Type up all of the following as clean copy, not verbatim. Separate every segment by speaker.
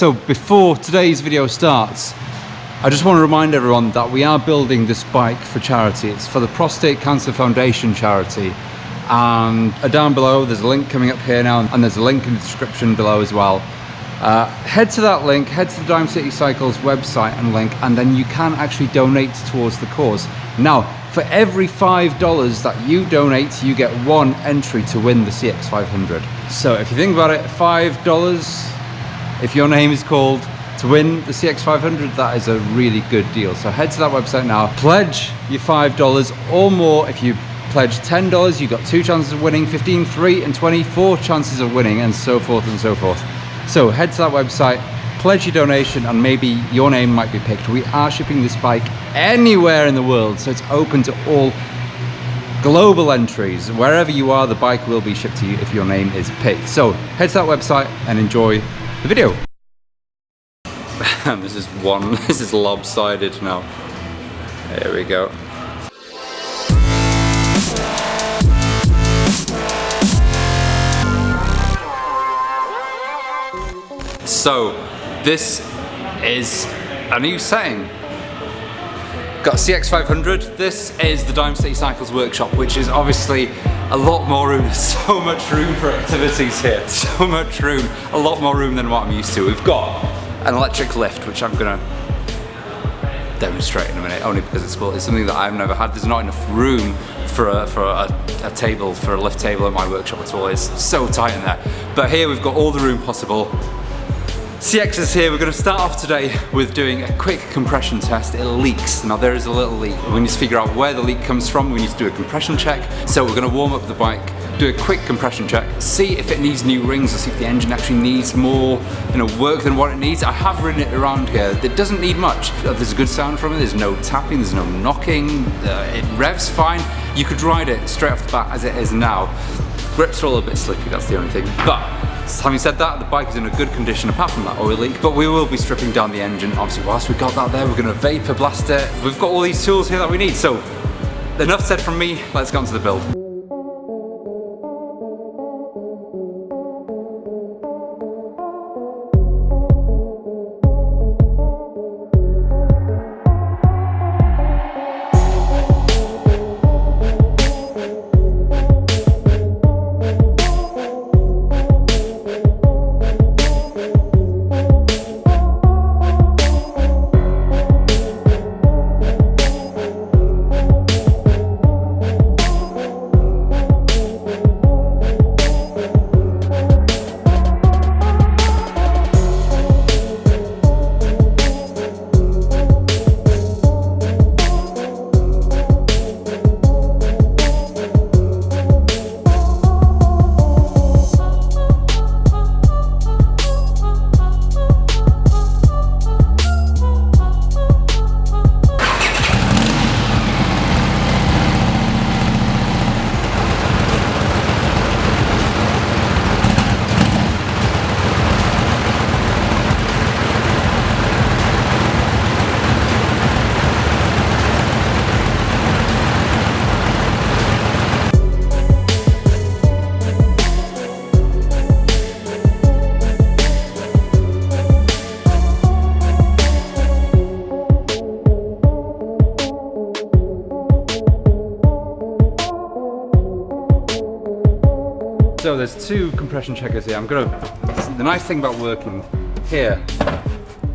Speaker 1: So before today's video starts, I just want to remind everyone that we are building this bike for charity. It's for the Prostate Cancer Foundation charity. And down below, there's a link coming up here now, and there's a link in the description below as well. Head to that link, head to the Dime City Cycles website and link, and then you can actually donate towards the cause. Now, for every $5 that you donate, you get one entry to win the CX500. So if you think about it, $5, if your name is called to win the CX500, that is a really good deal. So head to that website now, pledge your $5 or more. If you pledge $10, you've got 2 chances of winning, 15, 3, and 24 chances of winning, and so forth and so forth. So head to that website, pledge your donation, and maybe your name might be picked. We are shipping this bike anywhere in the world, so it's open to all global entries. Wherever you are, the bike will be shipped to you if your name is picked. So head to that website and enjoy the video. This is lopsided now. There we go. So this is a new setting. Got a CX500. This is the Dime City Cycles workshop, which is obviously a lot more room. There's so much room for activities here. So much room. A lot more room than what I'm used to. We've got an electric lift, which I'm gonna demonstrate in a minute, only because it's cool. It's something that I've never had. There's not enough room for a table, for a lift table at my workshop at all. It's so tight in there. But here we've got all the room possible. CX is here. We're going to start off today with doing a quick compression test. It leaks. Now there is a little leak. We need to figure out where the leak comes from. We need to do a compression check. So we're going to warm up the bike, do a quick compression check, see if it needs new rings, or see if the engine actually needs more work than what it needs. I have ridden it around here. It doesn't need much. There's a good sound from it. There's no tapping, there's no knocking. It revs fine. You could ride it straight off the bat as it is now. Grips are a little bit slippy, that's the only thing. But having said that, the bike is in a good condition apart from that oil leak, but we will be stripping down the engine. Obviously, whilst we've got that there, we're going to vapor blast it. We've got all these tools here that we need. So enough said from me, let's get on to the build. So there's 2 compression checkers here. The nice thing about working here,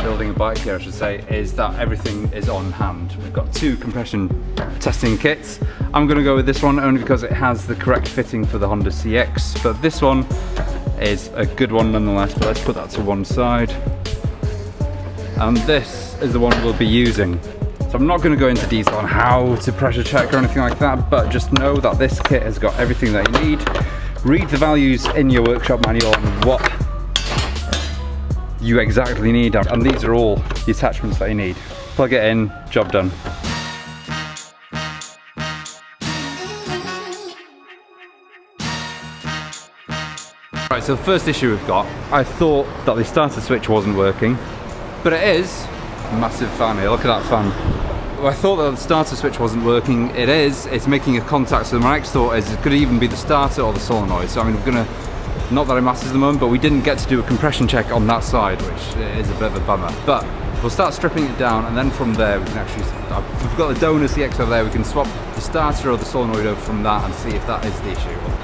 Speaker 1: building a bike here I should say, is that everything is on hand. We've got 2 compression testing kits. I'm gonna go with this one only because it has the correct fitting for the Honda CX, but this one is a good one nonetheless. But let's put that to one side. And this is the one we'll be using. So I'm not going to go into detail on how to pressure check or anything like that, but just know that this kit has got everything that you need. Read the values in your workshop manual on what you exactly need, and these are all the attachments that you need. Plug it in, job done. Right, so the first issue we've got, I thought that the starter switch wasn't working, but it is. Massive fan here, look at that fan. I thought that the starter switch wasn't working. It is. It's making a contact. So my next thought is it could even be the starter or the solenoid. So I'm going to Not that it matters at the moment, but we didn't get to do a compression check on that side, which is a bit of a bummer. But we'll start stripping it down, and then from there we can actually, we've got the donor CX over there, we can swap the starter or the solenoid over from that and see if that is the issue.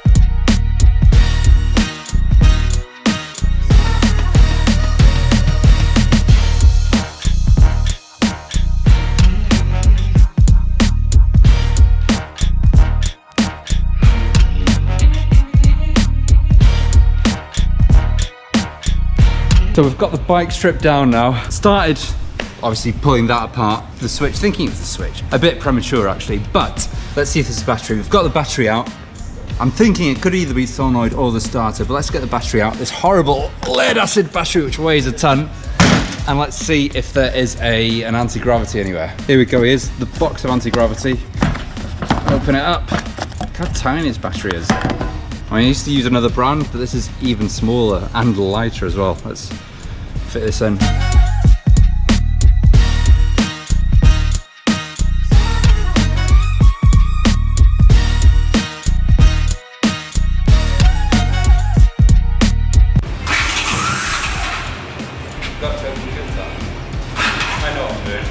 Speaker 1: So we've got the bike stripped down now. Started obviously pulling that apart, the switch, thinking it was the switch. A bit premature actually, but let's see if there's a battery. We've got the battery out. I'm thinking it could either be solenoid or the starter, but let's get the battery out. This horrible lead acid battery which weighs a ton. And let's see if there is an anti-gravity anywhere. Here we go, here's the box of anti-gravity. Open it up. Look how tiny this battery is. I used to use another brand, but this is even smaller and lighter as well. Let's fit this in. I know what I'm doing.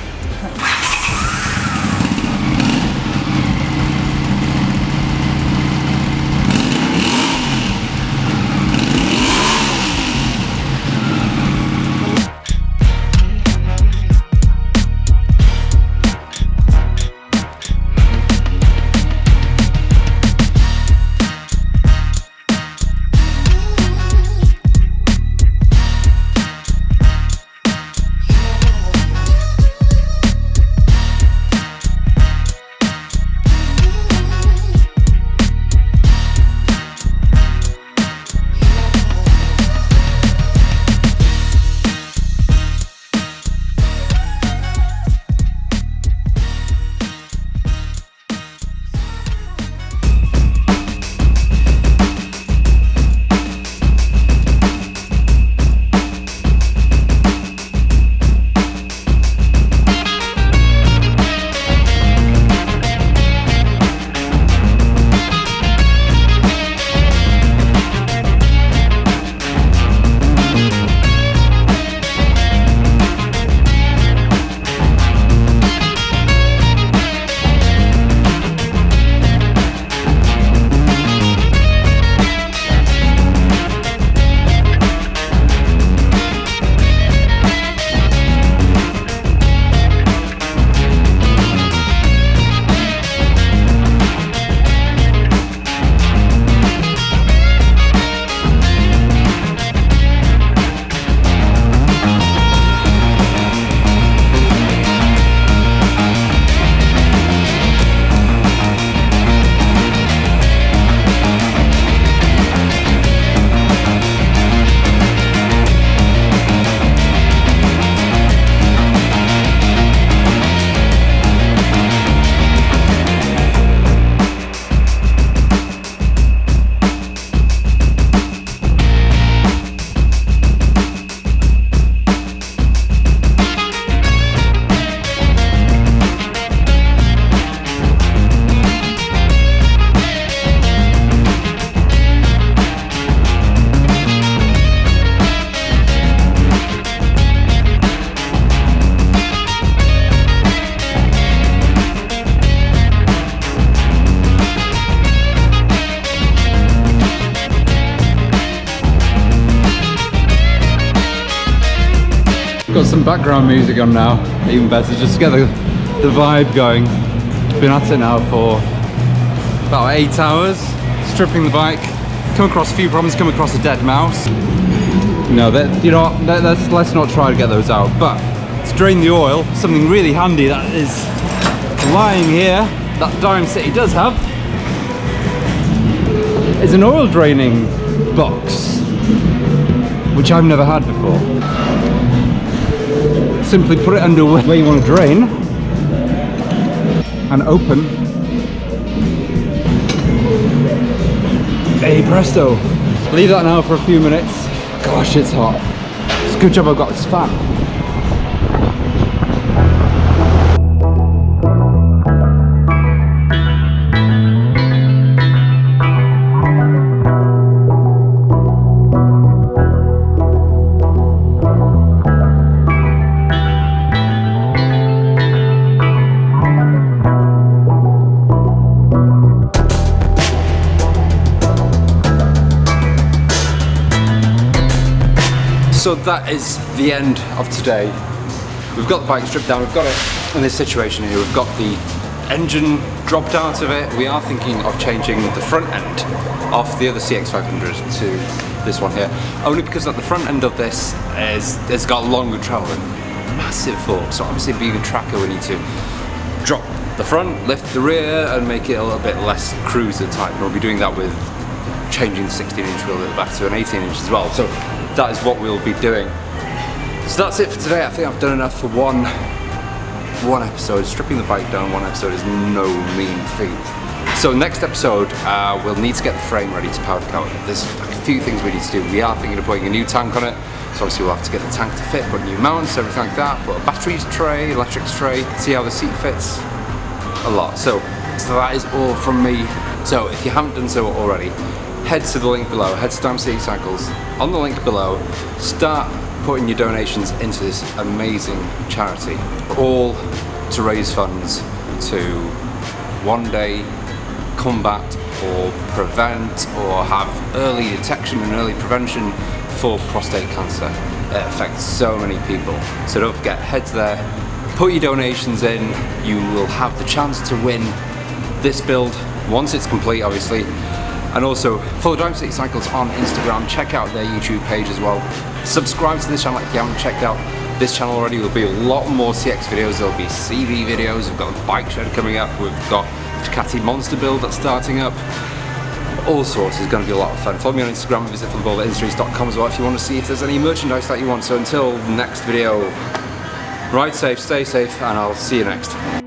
Speaker 1: Got some background music on now, even better, just to get the vibe going. Been at it now for about 8 hours, stripping the bike. Come across a few problems, come across a dead mouse. No, you know what, let's not try to get those out. But to drain the oil, something really handy that is lying here, that Dime City does have, is an oil draining box, which I've never had before. Simply put it under where you want to drain and open. Hey presto! Leave that now for a few minutes. Gosh, it's hot. It's a good job I've got this fan. So that is the end of today. We've got the bike stripped down, we've got it in this situation here, we've got the engine dropped out of it. We are thinking of changing the front end of the other CX500 to this one here, only because at the front end of this it's got longer travel and massive forks. So obviously being a tracker, we need to drop the front, lift the rear and make it a little bit less cruiser type. And we'll be doing that with changing the 16-inch wheel at the back to an 18-inch as well. So that is what we'll be doing. So that's it for today. I think I've done enough for one episode. Stripping the bike down one episode is no mean feat. So next episode, we'll need to get the frame ready to powder coat. There's a few things we need to do. We are thinking of putting a new tank on it. So obviously we'll have to get the tank to fit, put new mounts, everything like that, put a batteries tray, electrics tray, see how the seat fits. A lot. So that is all from me. So if you haven't done so already, head to the link below, head to Diagnosing Cycles. On the link below, start putting your donations into this amazing charity, all to raise funds to one day combat or prevent or have early detection and early prevention for prostate cancer. It affects so many people. So don't forget, head to there, put your donations in. You will have the chance to win this build once it's complete, obviously. And also follow Diagnosing Cycles on Instagram, check out their YouTube page as well. Subscribe to this channel if you haven't checked out this channel already. There'll be a lot more CX videos, there'll be CV videos, we've got a bike shed coming up, we've got Ducati Monster build that's starting up. All sorts, it's going to be a lot of fun. Follow me on Instagram, visit fullybarberedindustries.com as well if you want to see if there's any merchandise that you want. So until next video, ride safe, stay safe, and I'll see you next.